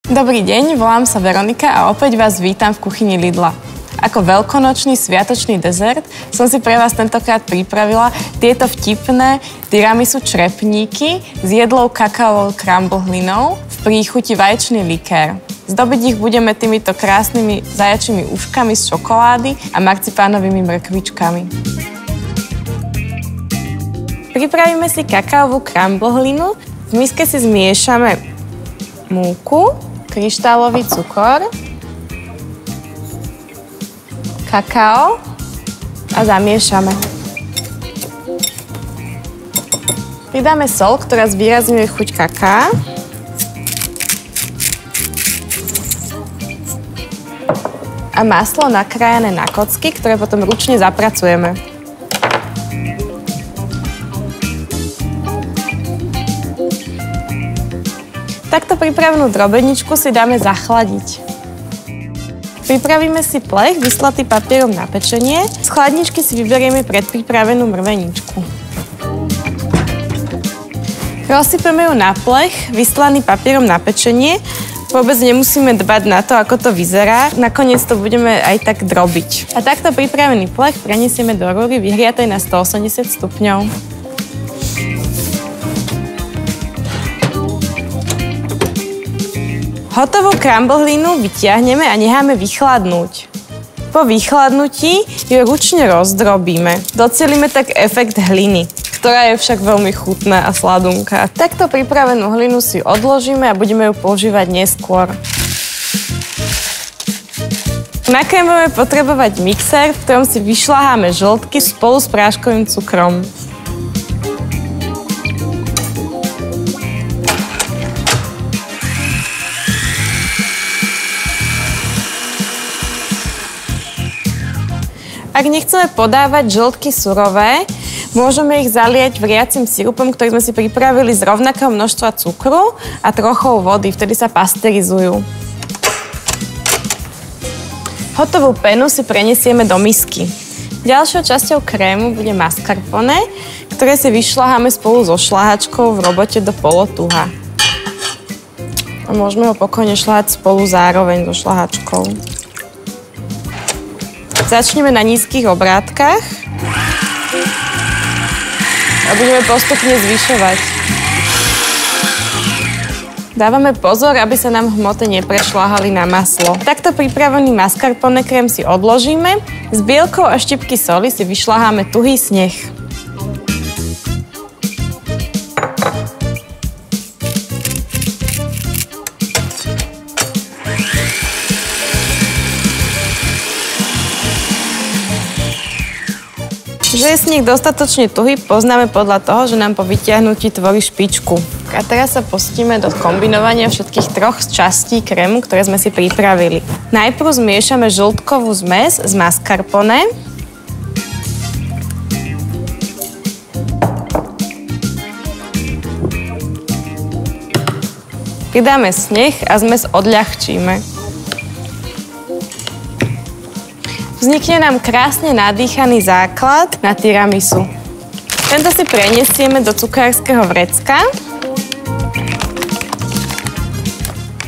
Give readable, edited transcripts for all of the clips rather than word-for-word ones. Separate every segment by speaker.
Speaker 1: Dobrý deň, volám sa Veronika a opäť vás vítam v kuchyni Lidla. Ako veľkonočný sviatočný dezert som si pre vás tentokrát pripravila tieto vtipné tiramisu črepníky s jedlou kakaovou crumble hlinou v príchuti vaječný likér. Zdobiť ich budeme týmito krásnymi zajačími uškami z čokolády a marcipánovými mrkvičkami. Pripravíme si kakaovú crumble hlinu. V miske si zmiešame múku, kryštálový cukor, kakao a zamiešame. Pridáme soľ, ktorá zvýrazňuje chuť kaká. A maslo nakrájané na kocky, ktoré potom ručne zapracujeme. Takto pripravenú drobeničku si dáme zachladiť. Pripravíme si plech vyslatý papierom na pečenie. Z chladničky si vyberieme predpripravenú mrveničku. Rozsypeme ju na plech vyslaný papierom na pečenie. Vôbec nemusíme dbať na to, ako to vyzerá. Nakoniec to budeme aj tak drobiť. A takto pripravený plech prenesieme do rúry vyhriatej na 180 stupňov. Hotovú crumble hlinu vytiahneme a necháme vychladnúť. Po vychladnutí ju ručne rozdrobíme. Docielime tak efekt hliny, ktorá je však veľmi chutná a sladunká. Takto pripravenú hlinu si odložíme a budeme ju používať neskôr. Na krém budeme potrebovať mixer, v ktorom si vyšľaháme žltky spolu s práškovým cukrom. Ak nechceme podávať žltky surové, môžeme ich zaliať vriacim sirupom, ktorý sme si pripravili z rovnakého množstva cukru a trochou vody, vtedy sa pasterizujú. Hotovú penu si prenesieme do misky. Ďalšou časťou krému bude mascarpone, ktoré si vyšľaháme spolu so šľahačkou v robote do polotuha. A môžeme ho pokojne šľahať spolu zároveň so šľahačkou. Začneme na nízkych obrátkach a budeme postupne zvyšovať. Dávame pozor, aby sa nám hmoty neprešľahali na maslo. Takto pripravený mascarpone krém si odložíme. S bielkou a štipky soli si vyšľaháme tuhý sneh. Že je sneh dostatočne tuhý, poznáme podľa toho, že nám po vytiahnutí tvorí špičku. A teraz sa pustíme do kombinovania všetkých troch častí krému, ktoré sme si pripravili. Najprv zmiešame žltkovú zmes z mascarpone. Pridáme sneh a zmes odľahčíme. Vznikne nám krásne nadýchaný základ na tiramisu. Tento si prenesieme do cukárskeho vrecka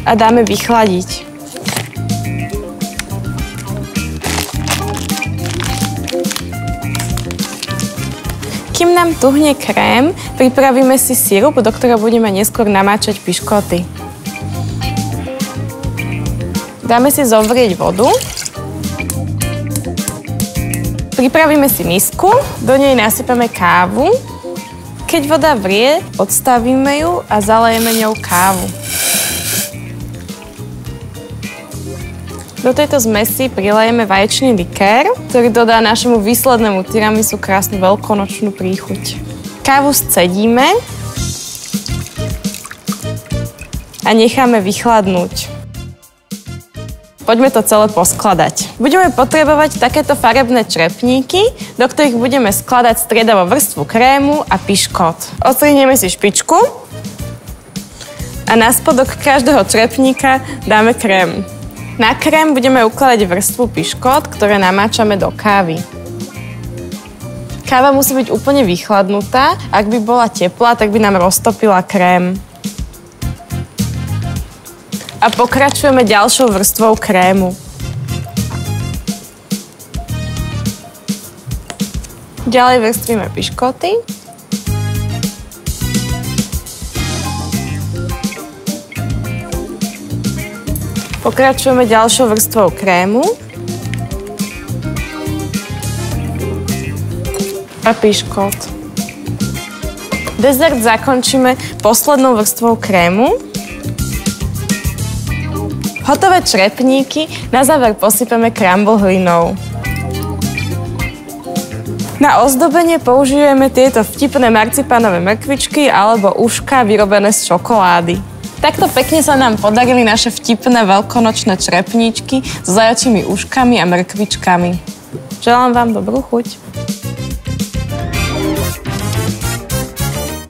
Speaker 1: a dáme vychladiť. Kým nám tuhne krém, pripravíme si sirup, do ktorého budeme neskôr namáčať piškoty. Dáme si zovrieť vodu. Pripravíme si misku, do nej nasypeme kávu. Keď voda vrie, odstavíme ju a zalejeme ňou kávu. Do tejto zmesi prilejeme vaječný likér, ktorý dodá našemu výslednému tiramisu krásnu veľkonočnú príchuť. Kávu scedíme a necháme vychladnúť. Poďme to celé poskladať. Budeme potrebovať takéto farebné črepníky, do ktorých budeme skladať striedavo vrstvu krému a piškot. Odstrihneme si špičku a na spodok každého črepníka dáme krém. Na krém budeme ukladať vrstvu piškot, ktoré namáčame do kávy. Káva musí byť úplne vychladnutá. Ak by bola teplá, tak by nám roztopila krém. A pokračujeme ďalšou vrstvou krému. Ďalej vrstvíme piškoty. Pokračujeme ďalšou vrstvou krému. A piškot. Dezert zakončíme poslednou vrstvou krému. Hotové črepníky na záver posypeme crumble hlinou. Na ozdobenie použijeme tieto vtipné marcipánové mrkvičky alebo ušká vyrobené z čokolády. Takto pekne sa nám podarili naše vtipné veľkonočné črepníčky s zajacími uškami a mrkvičkami. Želám vám dobrú chuť.